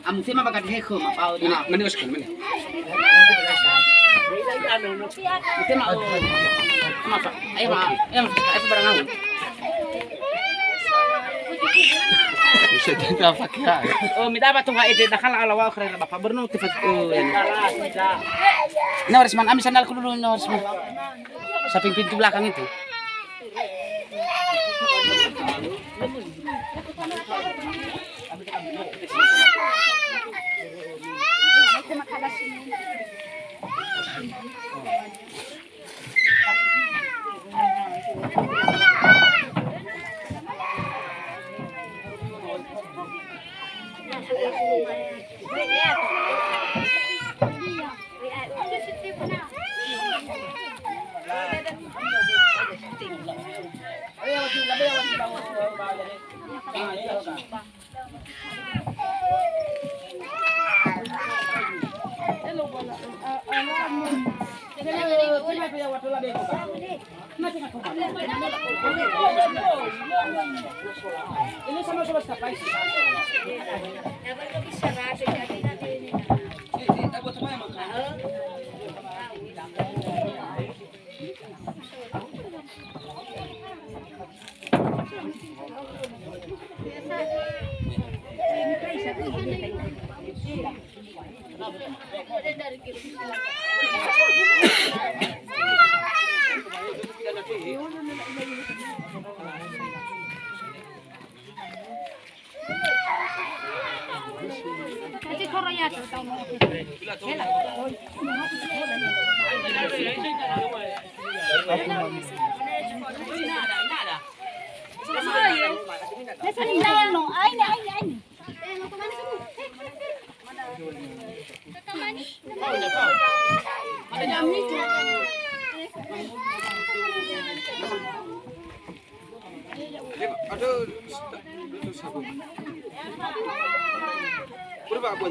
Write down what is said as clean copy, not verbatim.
Amo tema baka dihe ko mapao na. Maniwas ka naman eh. Tema o. Mapa. Ayo barang ako. Bisa kita pakai. Oh, mi dapat tunga ide nakala alawa ko rin bapa berno tifat ko. Na resman ami sandal ko dulu na resman. Sa pintu belakang itu. Ini sama-sama sampai sih. Berapa